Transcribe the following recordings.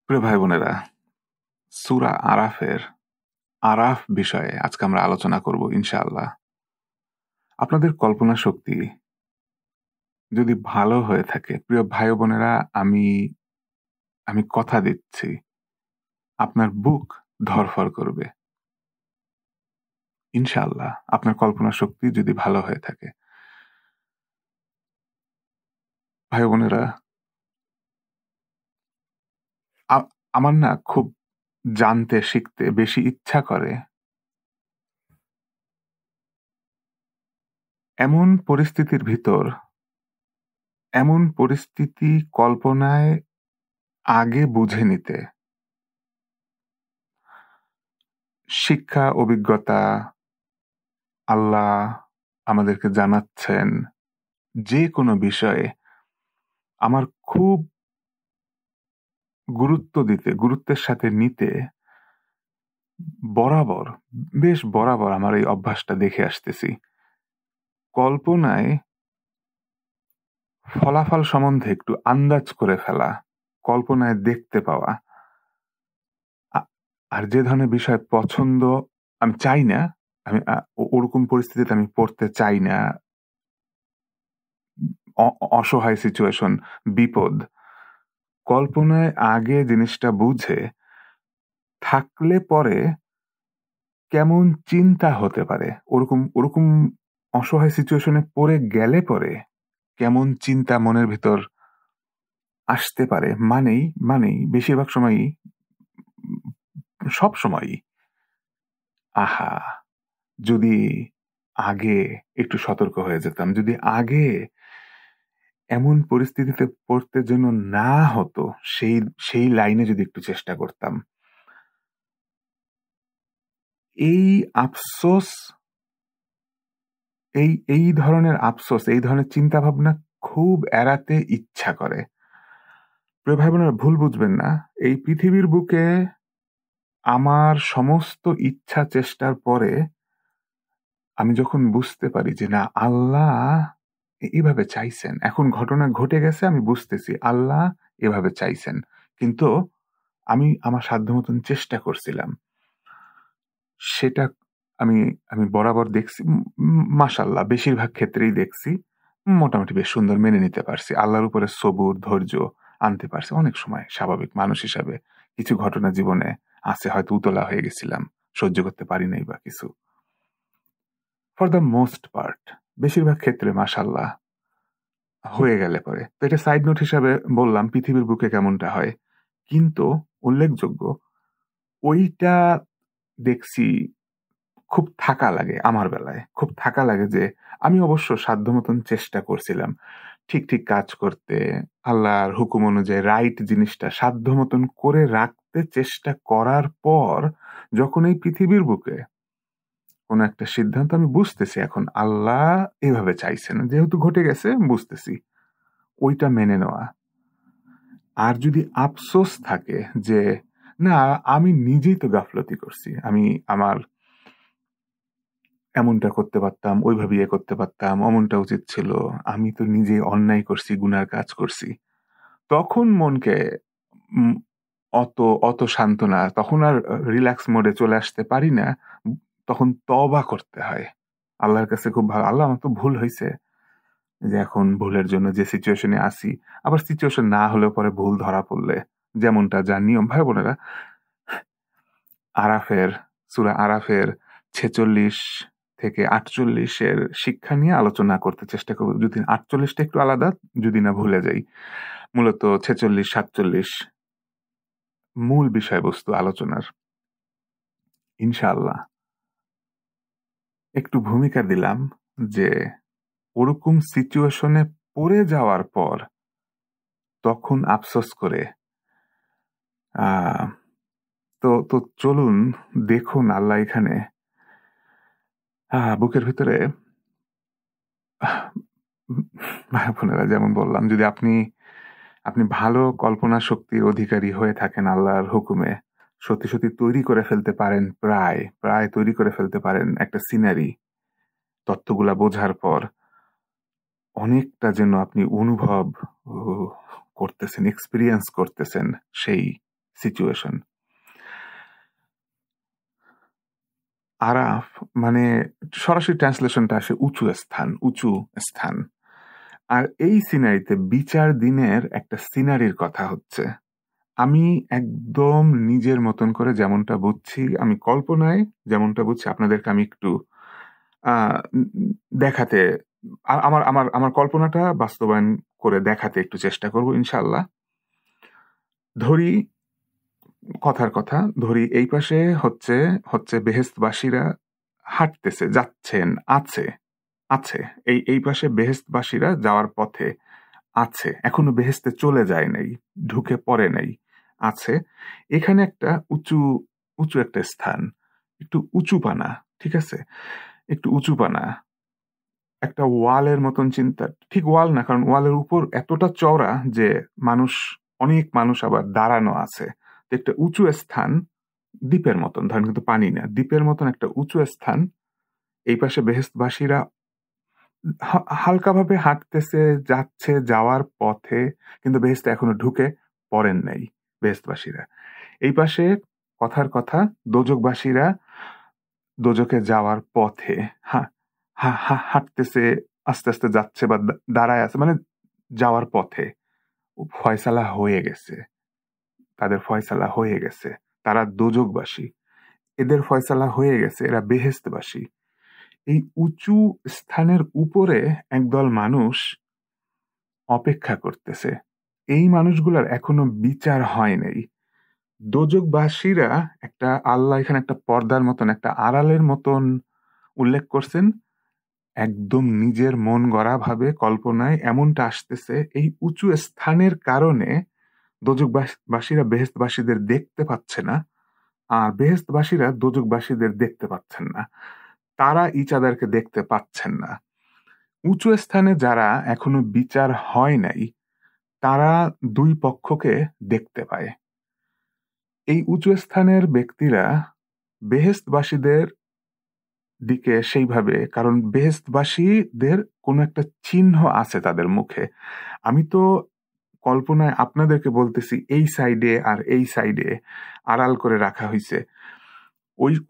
প্রিয় ভাই বোনেরা, সূরা আরাফের আরাফ বিষয়ে আজকে আমরা আলোচনা করব ইনশাআল্লাহ। আপনাদের কল্পনা শক্তি যদি ভালো হয়ে থাকে, প্রিয় ভাই বোনেরা, আমি আমি কথা দিচ্ছি, আপনার বুক ধড়ফড় করবে ইনশাআল্লাহ। আপনার কল্পনা শক্তি যদি ভালো হয়ে থাকে, ভাই বোনেরা, আমার না খুব জানতে শিখতে বেশি ইচ্ছা করে এমন পরিস্থিতির ভিতর, এমন পরিস্থিতি কল্পনায় আগে বুঝে নিতে। শিক্ষা, অভিজ্ঞতা আল্লাহ আমাদেরকে জানাচ্ছেন যে কোনো বিষয়ে আমার খুব গুরুত্বের সাথে নিতে বেশ বরাবর আমার এই অভ্যাসটা দেখে আসতেছি। কল্পনায় ফলাফল সম্বন্ধে একটু আন্দাজ করে ফেলা, কল্পনায় দেখতে পাওয়া, আর যে ধরনের বিষয় পছন্দ আমি চাই না, আমি ওরকম পরিস্থিতিতে আমি পড়তে চাই না। অসহায় সিচুয়েশন, বিপদ, কল্পনায় আগে জিনিসটা বুঝে থাকলে পরে কেমন চিন্তা হতে পারে, ওরকম ওরকম অসহায় সিচুয়েশনে পড়ে গেলে পরে কেমন চিন্তা মনের ভিতর আসতে পারে, মানেই বেশিরভাগ সময়ই, সব সময়ই, আহা যদি আগে একটু সতর্ক হয়ে যেতাম, যদি আগে এমন পরিস্থিতিতে পড়তে যেন না হতো, সেই লাইনে যদি একটু চেষ্টা করতাম। এই আফসোস, এই ধরনের আফসোস, এই ধরনের চিন্তা ভাবনা খুব এড়াতে ইচ্ছা করে। প্রিয় ভাই বোনেরা, ভুল বুঝবেন না, এই পৃথিবীর বুকে আমার সমস্ত ইচ্ছা চেষ্টার পরে আমি যখন বুঝতে পারি যে না, আল্লাহ এভাবে চাইছেন, এখন ঘটনা ঘটে গেছে, আমি বুঝতেছি আল্লাহ এভাবে চাইছেন, কিন্তু আমি আমার সাধ্য মতন চেষ্টা করছিলাম, সেটা আমি আমি বরাবর দেখছি, মাশাআল্লাহ বেশিরভাগ ক্ষেত্রেই দেখছি মোটামুটি বেশ সুন্দর মেনে নিতে পারছি, আল্লাহর উপরে সবুর ধৈর্য আনতে পারছি। অনেক সময় স্বাভাবিক মানুষ হিসাবে কিছু ঘটনা জীবনে আছে, হয়তো উতলা হয়ে গেছিলাম, সহ্য করতে পারি নাই বা কিছু। ফর দ্য মোস্ট পার্ট বেশিরভাগ ক্ষেত্রে মাশাআল্লাহ হয়ে গেলে পরে, তো এটা সাইড নোট হিসাবে বললাম পৃথিবীর বুকে কেমনটা হয়। কিন্তু উল্লেখযোগ্য, ওইটা দেখছি খুব থাকা লাগে, আমার বেলায় খুব থাকা লাগে যে আমি অবশ্য সাধ্য মতন চেষ্টা করছিলাম ঠিক ঠিক কাজ করতে, আল্লাহর হুকুম অনুযায়ী রাইট জিনিসটা সাধ্য মতন করে রাখতে চেষ্টা করার পর যখন এই পৃথিবীর বুকে কোন একটা সিদ্ধান্ত আমি বুঝতেছি এখন আল্লাহ এভাবে চাইছেন, যেহেতু ঘটে গেছে বুঝতেছি, ওইটা মেনে নেওয়া। আর যদি আফসোস থাকে যে না, আমি নিজেই তো গাফলতি করছি, আমি আমার এমনটা করতে পারতাম, ওইভাবে ইয়ে করতে পারতাম, অমনটা উচিত ছিল, আমি তো নিজে অন্যায় করছি, গুনার কাজ করছি, তখন মনকে উম অত অত সান্ত্বনা, তখন আর রিল্যাক্স মোডে চলে আসতে পারি না, তখন তওবা করতে হয় আল্লাহর কাছে। খুব ভালো, আল্লাহ আমার তো ভুল হয়েছে, যে এখন ভুলের জন্য যে সিচুয়েশনে আসি, আবার সিচুয়েশন না হলেও পরে ভুল ধরা পড়লে যেমনটা যা নিয়ম। ভাই বোনেরা, সূরা আরাফের 46 থেকে 48 এর শিক্ষা নিয়ে আলোচনা করতে চেষ্টা করব, যদি 48টা একটু আলাদা, যদি না ভুলে যাই। মূলত 46-47 মূল বিষয়বস্তু আলোচনার ইনশাআল্লাহ। একটু ভূমিকা দিলাম যে ওরকম সিচুয়েশনে পড়ে যাওয়ার পর তখন আফসোস করে, তো তো চলুন দেখুন আল্লাহ এখানে বুকের ভিতরে, ভাই বোনেরা, যেমন বললাম, যদি আপনি ভালো কল্পনা শক্তির অধিকারী হয়ে থাকেন, আল্লাহর হুকুমে সত্যি সত্যি তৈরি করে ফেলতে পারেন, প্রায় তৈরি করে ফেলতে পারেন একটা সিনারি, তত্ত্বগুলা বোঝার পর অনেকটা যেন আপনি অনুভব করতেছেন, এক্সপিরিয়েন্স করতেছেন সেই সিচুয়েশন। আরাফ মানে সরাসরি ট্রান্সলেশনটা আসে উঁচু স্থান, উঁচু স্থান। আর এই সিনারিতে বিচার দিনের একটা সিনারির কথা হচ্ছে। আমি একদম নিজের মতন করে যেমনটা বুঝছি, আমি কল্পনায় যেমনটা বুঝছি আপনাদেরকে আমি একটু দেখাতে, আমার আমার আমার কল্পনাটা বাস্তবায়ন করে দেখাতে একটু চেষ্টা করব ইনশাআল্লাহ। ধরি, কথার কথা ধরি, এই পাশে হচ্ছে হচ্ছে বেহেশতবাসীরা হাঁটতেছে, যাচ্ছেন, আছে আছে এই পাশে বেহেশতবাসীরা যাওয়ার পথে আছে, এখনো বেহেশতে চলে যায় নাই, ঢুকে পড়ে নাই, আছে। এখানে একটা উঁচু উঁচু একটা স্থান, একটু উঁচু পানা, ঠিক আছে, একটু উঁচু পানা, একটা ওয়ালের মতন চিন্তা, ঠিক ওয়াল না, কারণ ওয়ালের উপর এতটা চওড়া যে মানুষ, অনেক মানুষ আবার দাঁড়ানো আছে। তো একটা উঁচু স্থান, দ্বীপের মতন, ধরেন কিন্তু পানি না, দ্বীপের মতন একটা উঁচু স্থান। এই পাশে বেহেশতবাসীরা হালকাভাবে হাঁটতেছে, যাচ্ছে, যাওয়ার পথে, কিন্তু বেহেশতে এখনো ঢুকে পড়েন নাই বেহেশতবাসীরা। এই পাশে কথার কথা দোজখবাসীরা দোজখে যাওয়ার পথে হাঁটতেছে, আস্তে আস্তে যাচ্ছে বা দাঁড়ায় আছে, মানে যাওয়ার পথে। ফয়সালা হয়ে গেছে, তাদের ফয়সালা হয়ে গেছে, তারা দোজখবাসী, এদের ফয়সালা হয়ে গেছে, এরা বেহেশতবাসী। এই উঁচু স্থানের উপরে একদল মানুষ অপেক্ষা করতেছে। এই মানুষগুলার এখনো বিচার হয় নাই। দোজখবাসীরা একটা, আল্লাহ এখানে একটা পর্দার মতন, একটা আড়ালের মতন উল্লেখ করছেন, একদম নিজের মন গড়া ভাবে কল্পনায় এমনটা আসতেছে। এই উঁচু স্থানের কারণে দোজখবাসীরা বেহেশতবাসীদের দেখতে পাচ্ছে না, আর বেহেশতবাসীরা দোজখবাসীদের দেখতে পাচ্ছেন না, তারা ইচ আদারকে দেখতে পাচ্ছেন না। উঁচু স্থানে যারা এখনো বিচার হয় নাই, তারা দুই পক্ষকে দেখতে পায়। এই উঁচু স্থানের ব্যক্তিরা বেহেশতবাসীদের দিকে সেইভাবে, কারণ বেহেশতবাসীদের কোনো একটা চিহ্ন আছে তাদের মুখে। আমি তো কল্পনায় আপনাদেরকে বলতেছি, এই সাইডে আর এই সাইডে আড়াল করে রাখা হয়েছে।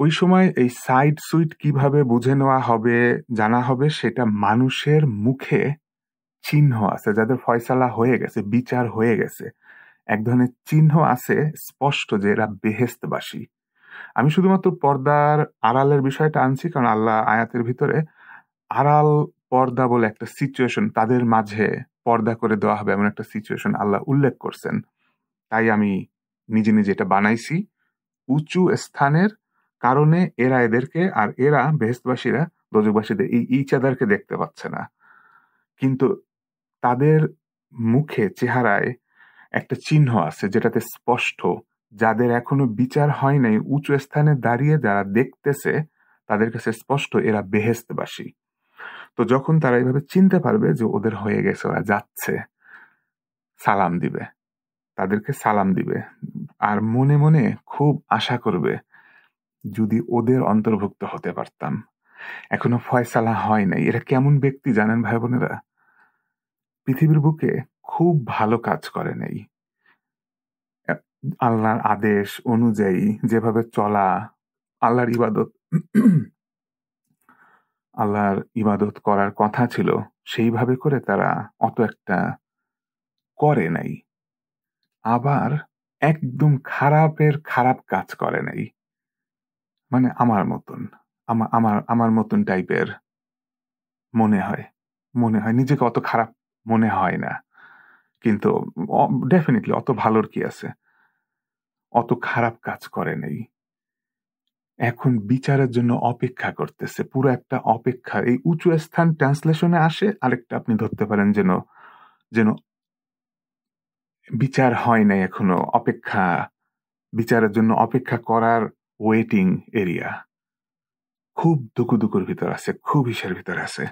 ওই সময় এই সাইড সুইট কিভাবে বুঝে নেওয়া হবে, জানা হবে, সেটা মানুষের মুখে চিহ্ন আছে, যাদের ফয়সালা হয়ে গেছে, বিচার হয়ে গেছে, এক ধরনের চিহ্ন আছে স্পষ্ট যে এরা বেহেশতবাসী। আমি শুধুমাত্র পর্দার আড়ালের বিষয়টা আনছি কারণ আল্লাহ আয়াতের ভিতরে আড়াল পর্দা বলে একটা সিচুয়েশন, তাদের মাঝে পর্দা করে দেওয়া হবে এমন একটা সিচুয়েশন আল্লাহ উল্লেখ করছেন, তাই আমি নিজে নিজে এটা বানাইছি। উঁচু স্থানের কারণে এরা এদেরকে, আর এরা বেহেশতবাসীরা দোজখবাসীদের এই ইচাদারকে দেখতে পাচ্ছে না, কিন্তু তাদের মুখে, চেহারায় একটা চিহ্ন আছে যেটাতে স্পষ্ট, যাদের এখনো বিচার হয় নাই, উঁচু স্থানে দাঁড়িয়ে যারা দেখতেছে, তাদের কাছে স্পষ্ট এরা বেহেশতবাসী। তো যখন তারা এইভাবে চিনতে পারবে যে ওদের হয়ে গেছে, ওরা যাচ্ছে, সালাম দিবে, তাদেরকে সালাম দিবে, আর মনে মনে খুব আশা করবে যদি ওদের অন্তর্ভুক্ত হতে পারতাম। এখনো ফয়সালা হয় নাই। এরা কেমন ব্যক্তি জানেন ভাই বোনেরা? পৃথিবীর বুকে খুব ভালো কাজ করে নাই, আল্লাহর আদেশ অনুযায়ী যেভাবে চলা, আল্লাহর ইবাদত করার কথা ছিল সেইভাবে করে তারা অত একটা করে নাই। আবার একদম খারাপের খারাপ কাজ করে নাই, মানে আমার মতন, আমার মতন টাইপের মনে হয়, নিজেকে অত খারাপ মনে হয় না, কিন্তু ডেফিনেটলি অত ভালোর কি আছে, অত খারাপ কাজ করে নাই। এখন বিচারের জন্য অপেক্ষা করতেছে, পুরো একটা অপেক্ষা। এই উঁচু স্থান ট্রান্সলেশনে আসে, আরেকটা আপনি ধরতে পারেন যেন যেন বিচার হয় নাই এখনো, অপেক্ষা, বিচারের জন্য অপেক্ষা করার ওয়েটিং এরিয়া। খুব দুকুর ভিতর আছে, খুব ইসের ভিতর আছে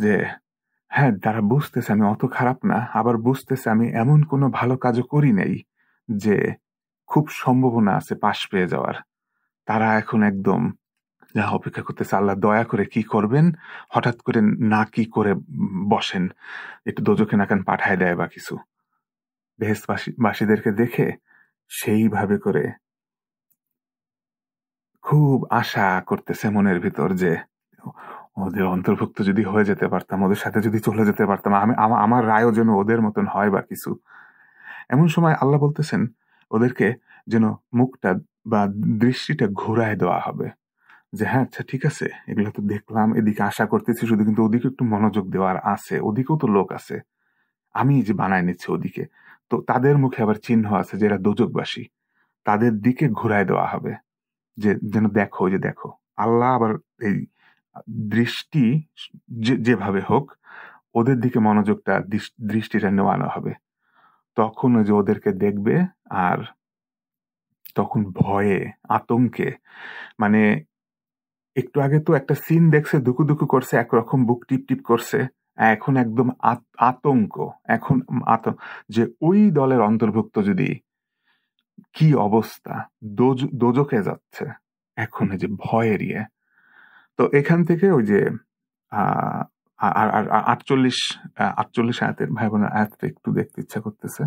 যে হ্যাঁ, তারা বুঝতেছে আমি অত খারাপ না, আবার বুঝতেছে আমি এমন কোনো ভালো কাজও করি নাই যে খুব সম্ভাবনা আছে পাশ পেয়ে যাওয়ার। তারা এখন একদম যা অপেক্ষা করতেছে, আল্লাহ দয়া করে কি করবেন, হঠাৎ করে না কি করে বসেন, একটু দোজখে নাকান পাঠায় দেয় বা কিছু। বেহেশতবাসীদেরকে দেখে সেইভাবে করে খুব আশা করতেছে মনের ভিতর যে ওদের অন্তর্ভুক্ত যদি হয়ে যেতে পারতাম, ওদের সাথে যদি চলে যেতে পারতাম, আমার রায়ও যেন ওদের মতন হয় বা কিছু। এমন সময় আল্লাহ বলতেছেন ওদেরকে যেন মুখটা বা দৃষ্টিটা ঘুরায় দেওয়া হবে, যে হ্যাঁ আচ্ছা ঠিক আছে, এগুলো তো দেখলাম, এদিকে আশা করতেছি শুধু, কিন্তু ওদিকে একটু মনোযোগ দেওয়ার আছে, ওদিকেও তো লোক আছে, আমি যে বানায় নিচ্ছি ওদিকে, তো তাদের মুখে আবার চিহ্ন আছে যে এরা দোজকবাসী, তাদের দিকে ঘুরায় দেওয়া হবে, যে যেন দেখো, যে দেখো। আল্লাহ আবার এই দৃষ্টি যেভাবে হোক ওদের দিকে মনোযোগটা, দৃষ্টিটা নেওয়ানো হবে। তখন ওই যে ওদেরকে দেখবে, আর তখন ভয়ে, আতঙ্কে, মানে একটু আগে তো একটা সিন দেখছে, দুকু দুকু করছে, একরকম বুক টিপ টিপ করছে, এখন একদম আতঙ্ক, এখন যে ওই দলের অন্তর্ভুক্ত যদি কি অবস্থা, দোজকে যাচ্ছে, এখন এই যে ভয়ের ইয়ে। তো এখান থেকে ওই যে আহ আর 48 আয়াতের ভাই বোনের আয়াতটা একটু দেখতে ইচ্ছা করতেছে।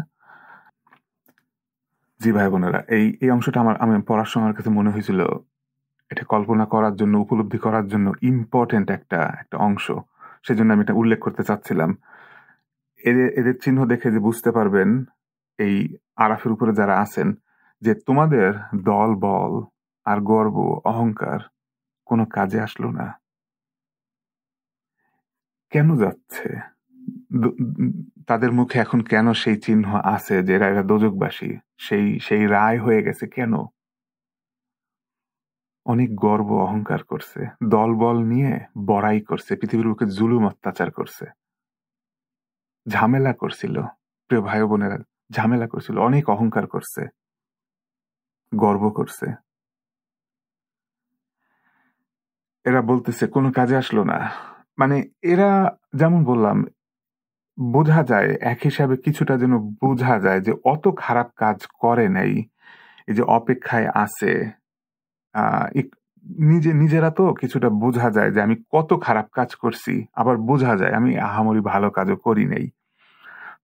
জি ভাই বোনেরা, এই অংশটা আমি পড়ার সময় আমার কাছে মনে হয়েছিল এটা কল্পনা করার জন্য, উপলব্ধি করার জন্য ইম্পর্টেন্ট একটা অংশ, সেজন্য আমি এটা উল্লেখ করতে চাচ্ছিলাম। এদের চিহ্ন দেখে যে বুঝতে পারবেন এই আরাফের উপরে যারা আছেন, যে তোমাদের দল বল আর গর্ব অহংকার কোনো কাজে আসলো না। কেন যাচ্ছে? তাদের মুখে এখন কেন সেই চিহ্ন আছে যে এরা দোজকবাসী? সেই রায় হয়ে গেছে কেন? অনেক গর্ব অহংকার করছে, দলবল নিয়ে বড়াই করছে, পৃথিবীর বুকে জুলুম অত্যাচার করছে, ঝামেলা করছিল। প্রিয় ভাই বোনেরা, ঝামেলা করছিল, অনেক অহংকার করছে, গর্ব করছে। এরা বলতেছে কোনো কাজে আসলো না। মানে এরা, যেমন বললাম, বোঝা যায় এক হিসাবে, কিছুটা যেন বোঝা যায় যে অত খারাপ কাজ করে নাই, এই যে অপেক্ষায় আছে। নিজেরা তো কিছুটা বোঝা যায় যে আমি কত খারাপ কাজ করছি, আবার বোঝা যায় আমি আহামরি ভালো কাজও করি নাই।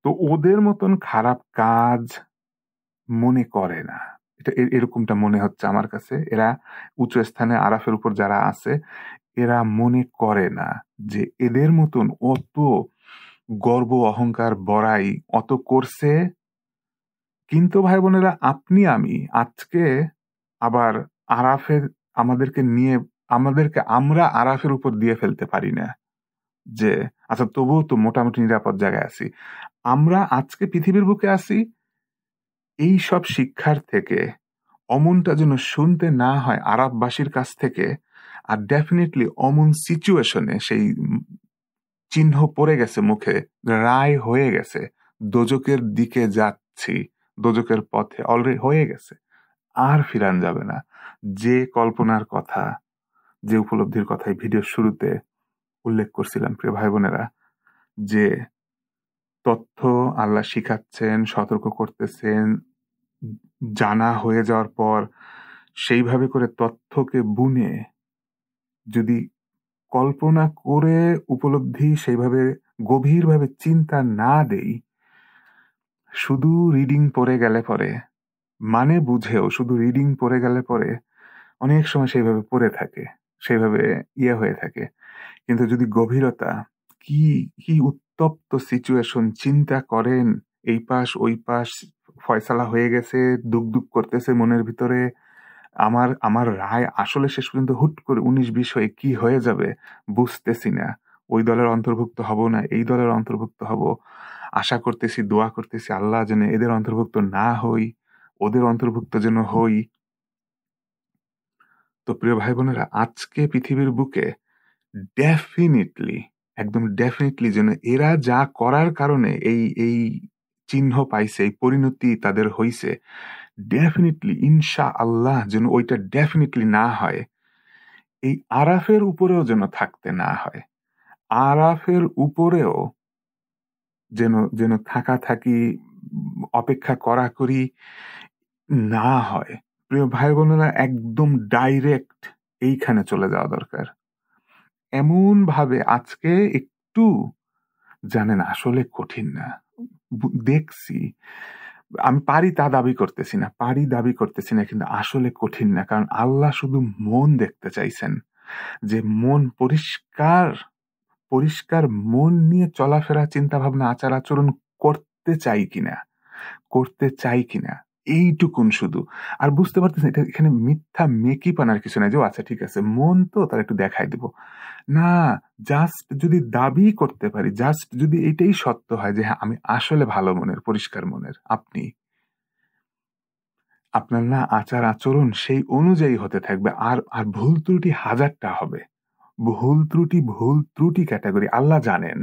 তো ওদের মতন খারাপ কাজ মনে করে না, এটা এরকমটা মনে হচ্ছে আমার কাছে। এরা উঁচু স্থানে আরাফের উপর যারা আছে, এরা মনে করে না যে এদের মতন অত গর্ব অহংকার বড়াই অত করছে। কিন্তু ভাই বোনেরা, আপনি আমি আজকে আবার আরাফের, আমরা আরাফের উপর দিয়ে ফেলতে পারি না, যে আচ্ছা তবুও তো মোটামুটি নিরাপদ জায়গায় আছি। আমরা আজকে পৃথিবীর বুকে আছি, এই সব শিক্ষার থেকে অমনটা যেন শুনতে না হয় আরববাসীর কাছ থেকে। আর ডেফিনেটলি অমন সিচুয়েশনে সেই চিহ্ন পড়ে গেছে মুখে, রায় হয়ে গেছে, দোজকের দিকে যাচ্ছি, দোজকের পথে অলরেডি হয়ে গেছে, আর ফিরান যাবে না। যে কল্পনার কথা, যে উপলব্ধির কথাই ভিডিওর শুরুতে উল্লেখ করছিলাম প্রিয় ভাই বোনেরা, যে তথ্য আল্লাহ শিখাচ্ছেন, সতর্ক করতেছেন, জানা হয়ে যাওয়ার পর সেইভাবে করে তথ্যকে বুনে যদি কল্পনা করে উপলব্ধি সেইভাবে গভীরভাবে চিন্তা না দেই, শুধু রিডিং পড়ে গেলে পরে, মানে বুঝেও শুধু রিডিং পড়ে গেলে পরে অনেক সময় সেইভাবে পড়ে থাকে, সেইভাবে ইয়ে হয়ে থাকে। কিন্তু যদি গভীরতা, কি কি উত্তপ্ত সিচুয়েশন, চিন্তা করেন, এই পাশ ওই পাশ ফয়সালা হয়ে গেছে, দুক দুক করতেছে মনের ভিতরে, আমার আমার রায় আসলে শেষ পর্যন্ত হুট করে 19-20 হয়ে কি হয়ে যাবে বুঝতেছি না। ওই দলের অন্তর্ভুক্ত হব না এই দলের অন্তর্ভুক্ত হব, আশা করতেছি, দোয়া করতেছি আল্লাহ যেন এদের অন্তর্ভুক্ত না হই, ওদের অন্তর্ভুক্ত যেন হই। তো প্রিয় ভাই বোনেরা, আজকে পৃথিবীর বুকে ডেফিনিটলি, একদম ডেফিনিটলি যেন এরা যা করার কারণে এই এই চিহ্ন পাইছে, এই পরিণতি তাদের হইছে, ডেফিনিটলি ইনশা আল্লাহ যেন ওইটা ডেফিনিটলি না হয়। এই আরাফের উপরেও যেন থাকতে না হয়, আরাফের উপরেও যেন যেন থাকা থাকি, অপেক্ষা করা করি না হয়। প্রিয় ভাই বোনেরা, একদম ডাইরেক্ট এইখানে চলে যাওয়া দরকার। এমন ভাবে আজকে একটু, জানেন আসলে কঠিন না, দেখছি আমি পারি তা দাবি করতেছি না, কিন্তু আসলে কঠিন না, কারণ আল্লাহ শুধু মন দেখতে চাইছেন, যে মন পরিষ্কার পরিষ্কার মন নিয়ে চলাফেরা, চিন্তা ভাবনা, আচার আচরণ করতে চাই কিনা এইটুকুন শুধু। আর বুঝতে পারতেছেন এটা এখানে মিথ্যা মেকিপানার কিছু নাই যে আচ্ছা ঠিক আছে মন তো তার একটু দেখাই দেব না। জাস্ট যদি দাবি করতে পারি, জাস্ট যদি এটাই সত্য হয় যে হ্যাঁ আমি আসলে ভালো মনের, পরিষ্কার মনের, আপনার না আচার আচরণ সেই অনুযায়ী হতে থাকবে। আর আর ভুল ত্রুটি হাজারটা হবে, ভুল ত্রুটি ক্যাটাগরি। আল্লাহ জানেন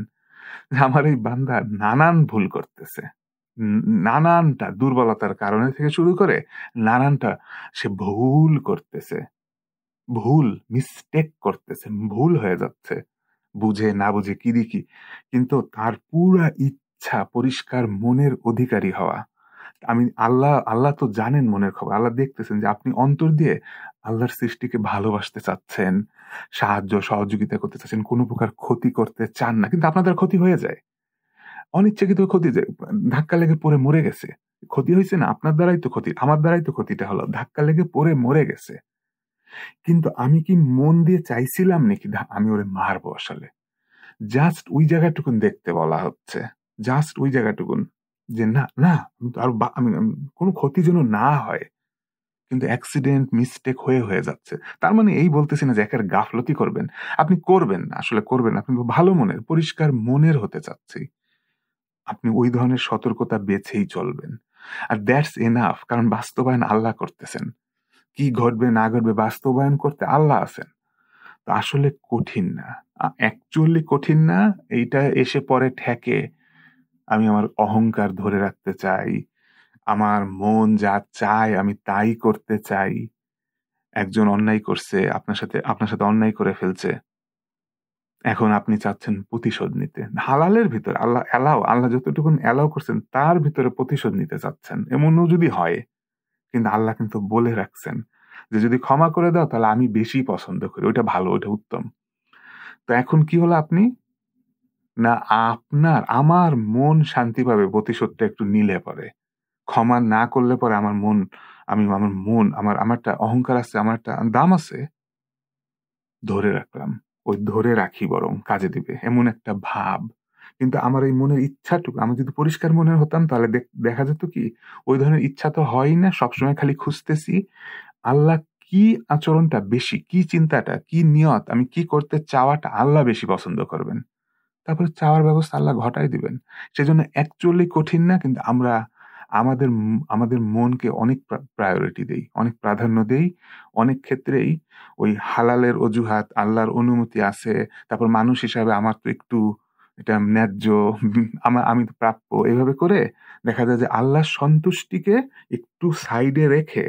যে আমার এই বান্দা নানান ভুল করতেছে, নানানটা দুর্বলতার কারণে থেকে শুরু করে নানানটা সে মিস্টেক করতেছে, ভুল হয়ে যাচ্ছে, বুঝে না বুঝে কি দেখি, কিন্তু তার পুরা ইচ্ছা পরিষ্কার মনের অধিকারী হওয়া। আল্লাহ তো জানেন মনের খবর, আল্লাহ দেখতেছেন যে আপনি অন্তর দিয়ে আল্লাহর সৃষ্টিকে ভালোবাসতে চাচ্ছেন, সাহায্য সহযোগিতা করতে চাচ্ছেন, কোনো প্রকার ক্ষতি করতে চান না, কিন্তু আপনাদের ক্ষতি হয়ে যায়, অনিচ্ছাকৃত ক্ষতি, যে ধাক্কা লেগে পড়ে মরে গেছে, ক্ষতি হয়েছে না আপনার দ্বারাই তো ক্ষতি, আমার দ্বারাই তো ক্ষতিটা হলো, ধাক্কা লেগে পড়ে মরে গেছে। কিন্তু আমি কি মন দিয়ে চাইছিলাম নাকি আমি ওরে মারবো? আসলে জাস্ট ওই জায়গাটুকুন দেখতে বলা হচ্ছে, জাস্ট ওই জায়গাটুকুন, যে না না আমি কোনো ক্ষতি যেন না হয়, কিন্তু অ্যাক্সিডেন্ট মিস্টেক হয়ে যাচ্ছে। তার মানে এই বলতেছি না যে একের গাফলতি করবেন, আপনি করবেন না, আসলে করবেন, আপনি ভালো মনের পরিষ্কার মনের হতে চাচ্ছি, আপনি ওই ধরনের সতর্কতা বেছেই চলবেন। আর দ্যাটস এনাফ, কারণ বাস্তবায়ন আল্লাহ করতেছেন, কি ঘটবে না ঘটবে বাস্তবায়ন করতে আল্লাহ আছেন। তো আসলে কঠিন না, অ্যাকচুয়ালি কঠিন না। এইটা এসে পরে ঠেকে আমি আমার অহংকার ধরে রাখতে চাই, আমার মন যা চায় আমি তাই করতে চাই। একজন অন্যায় করছে, আপনার সাথে অন্যায় করে ফেলছে, এখন আপনি চাচ্ছেন প্রতিশোধ নিতে, হালালের ভিতরে আল্লাহ যতটুকুন অ্যালাউ করছেন তার ভিতরে প্রতিশোধ নিতে চাচ্ছেন, এমনও যদি হয়। কিন্তু আল্লাহ কিন্তু বলে রাখছেন যে যদি ক্ষমা করে দাও তাহলে আমি বেশি পছন্দ করি, ওইটা ভালো, ওইটা উত্তম। তো এখন কি হলো, আপনি না আমার মন শান্তি পাবে প্রতিশোধটা একটু নিলে পরে, ক্ষমা না করলে পরে আমার মন আমারটা অহংকার আছে, আমার একটা দাম আছে, ধরে রাখলাম, ওই ধরে রাখি বরং কাজে দিবে এমন একটা ভাব। কিন্তু আমার এই মনের ইচ্ছাটুকু, আমি যদি পরিষ্কার মনের হতাম তাহলে দেখা যেত কি ওই ধরনের ইচ্ছা তো হয় না, সবসময় খালি খুঁজতেছি আল্লাহ কি আচরণটা বেশি, কি চিন্তাটা, কি নিয়ত, আমি কি করতে চাওয়াটা আল্লাহ বেশি পছন্দ করবেন, তারপরে চাওয়ার ব্যবস্থা আল্লাহ ঘটাই দিবেন। সেজন্য অ্যাকচুয়ালি কঠিন না, কিন্তু আমরা আমাদের মনকে অনেক প্রায়োরিটি দেই, অনেক প্রাধান্য দেই, অনেক ক্ষেত্রেই ওই হালালের অজুহাত, আল্লাহর অনুমতি আছে, তারপর মানুষ হিসাবে আমার তো একটু এটা ন্যায্য, আমি তো প্রাপ্য, এভাবে করে দেখা যায় যে আল্লাহর সন্তুষ্টিকে একটু সাইডে রেখে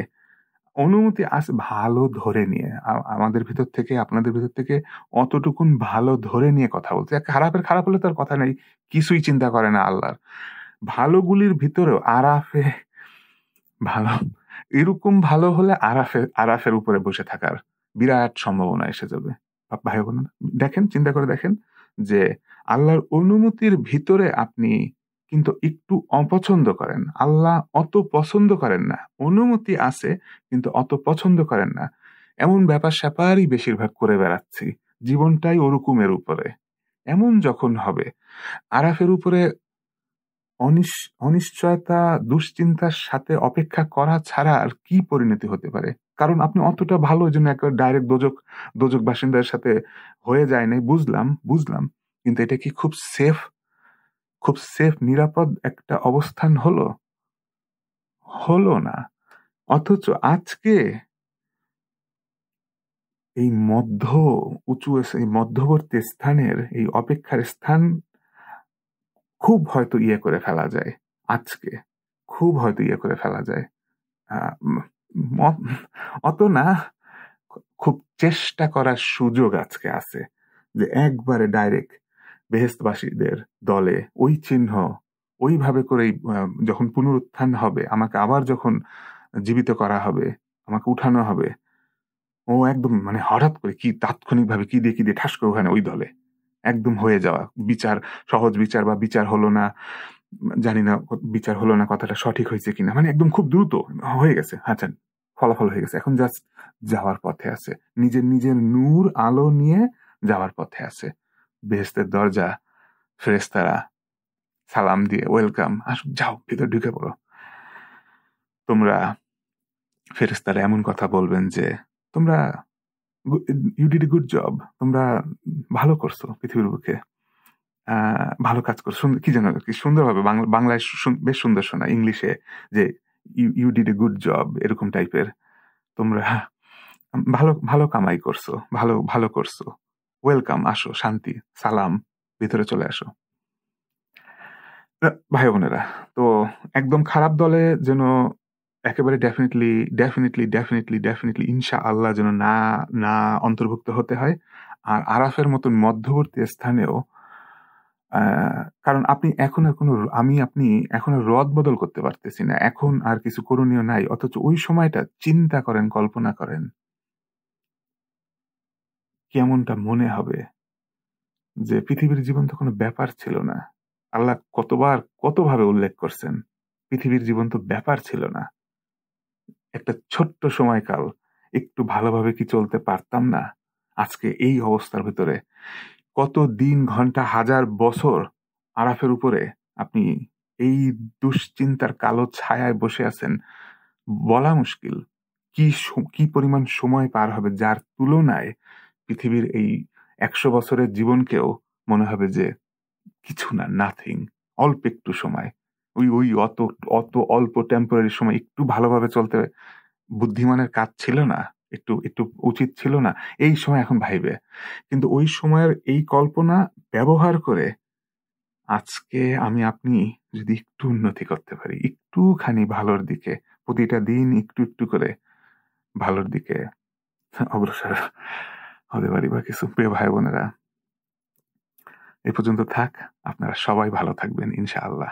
অনুমতি আছে ভালো ধরে নিয়ে, আমাদের ভিতর থেকে আপনাদের ভিতর থেকে অতটুকুন ভালো ধরে নিয়ে কথা বলতে, খারাপ হলে তার কথা নেই, কিছুই চিন্তা করে না আল্লাহর ভালোগুলির ভিতরেও আরাফে ভালো, এরকম ভালো হলে আরাফের উপরে বসে থাকার বিরাট সম্ভাবনা এসে যাবে। ভাই বোন দেখেন, চিন্তা করে দেখেন যে আল্লাহর অনুমতির ভিতরে আপনি কিন্তু একটু অপছন্দ করেন, আল্লাহ অত পছন্দ করেন না, অনুমতি আছে কিন্তু অত পছন্দ করেন না, এমন ব্যাপার স্যাপারই বেশিরভাগ করে বেড়াচ্ছি, জীবনটাই ওরকমের উপরে। এমন যখন হবে, আরাফের উপরে অনিশ্চয়তা, দুশ্চিন্তার সাথে অপেক্ষা করা ছাড়া আর কি পরিণতি হতে পারে? কারণ আপনি অতটা ভালো, ওই জন্য একেবারে ডাইরেক্ট দোজক বাসিন্দার সাথে হয়ে যায় নাই, বুঝলাম, কিন্তু এটা কি খুব সেফ নিরাপদ একটা অবস্থান হলো না। অথচ আজকে এই এই মধ্যবর্তী স্থানের এই অপেক্ষার স্থান খুব হয়তো করে ফেলা যায়, আজকে খুব হয়তো করে ফেলা যায়। অত না, খুব চেষ্টা করার সুযোগ আজকে আছে যে একবারে ডাইরেক্ট বেহেশতবাসীদের দলে ওই চিহ্ন ওইভাবে করেই যখন পুনরুত্থান হবে, আমাকে আবার যখন জীবিত করা হবে, আমাকে উঠানো হবে, ও একদম মানে হঠাৎ করে কি তাৎক্ষণিকভাবে কি দিয়ে ঠাস করে ওখানে ওই দলে একদম হয়ে যাওয়া, সহজ বিচার বা বিচার হলো না, জানি না বিচার হলো না কথাটা সঠিক হয়েছে কিনা, মানে একদম খুব দ্রুত হয়ে গেছে, আচ্ছা ফলাফল হয়ে গেছে, এখন জাস্ট যাওয়ার পথে আছে, নিজের নিজের নূর আলো নিয়ে যাওয়ার পথে আছে। বেহেশতের দরজা, ফেরেশতারা সালাম দিয়ে ওয়েলকাম, আসো যাও ভিতর ঢুকে পড়ো। তোমরা, ফেরেশতারা এমন কথা বলবেন যে তোমরা you did a good job, তোমরা ভালো করছো পৃথিবীর বুকে, ভালো কাজ করছো, কি যেন কি সুন্দরভাবে বাংলায় বেশ সুন্দর শোনা, ইংলিশে যে you did a good job এরকম টাইপের, তোমরা ভালো ভালো কামাই করছো, ভালো ভালো করছো, ওয়েলকাম, আসো, শান্তি, সালাম, ভিতরে চলে আসো। ভাই বোনেরা, তো একদম খারাপ দলে যেন একেবারে ডেফিনেটলি ডেফিনেটলি ডেফিনেটলি ডেফিনেটলি ইনশা আল্লাহ যেন না না অন্তর্ভুক্ত হতে হয়। আর আরাফের মতন মধ্যবর্তী স্থানেও, কারণ আপনি এখন আর কোনো, আমি আপনি এখন আর রদ বদল করতে পারতেছি না, এখন আর কিছু করণীয় নাই, অথচ ওই সময়টা চিন্তা করেন, কল্পনা করেন কেমনটা মনে হবে যে পৃথিবীর জীবন তো কোনো ব্যাপার ছিল না। আল্লাহ কতবার কতভাবে উল্লেখ করছেন পৃথিবীর জীবন তো ব্যাপার ছিল না, একটা ছোট্ট সময়কাল, একটু ভালোভাবে কি চলতে পারতাম না? আজকে এই অবস্থার ভিতরে কত দিন, ঘন্টা, হাজার বছর আরাফের উপরে আপনি এই দুশ্চিন্তার কালো ছায়ায় বসে আছেন, বলা মুশকিল কি পরিমাণ সময় পার হবে, যার তুলনায় পৃথিবীর এই 100 বছরের জীবনকেও মনে হবে যে কিছু না, নাথিং, অল্প একটু সময়। ওই ওই অত অত অল্প টেম্পোরারি সময় একটু ভালোভাবে চলতে বুদ্ধিমানের কাজ ছিল না, একটু একটু উচিত ছিল না? এই সময় এখন ভাইবে, কিন্তু ওই সময়ের এই কল্পনা ব্যবহার করে আজকে আমি আপনি যদি একটু উন্নতি করতে পারি, একটুখানি ভালোর দিকে, প্রতিটা দিন একটু একটু করে ভালোর দিকে অগ্রসর হতে পারি বা কিছু, প্রিয় ভাই বোনেরা, এ পর্যন্ত থাক। আপনারা সবাই ভালো থাকবেন ইনশাআল্লাহ।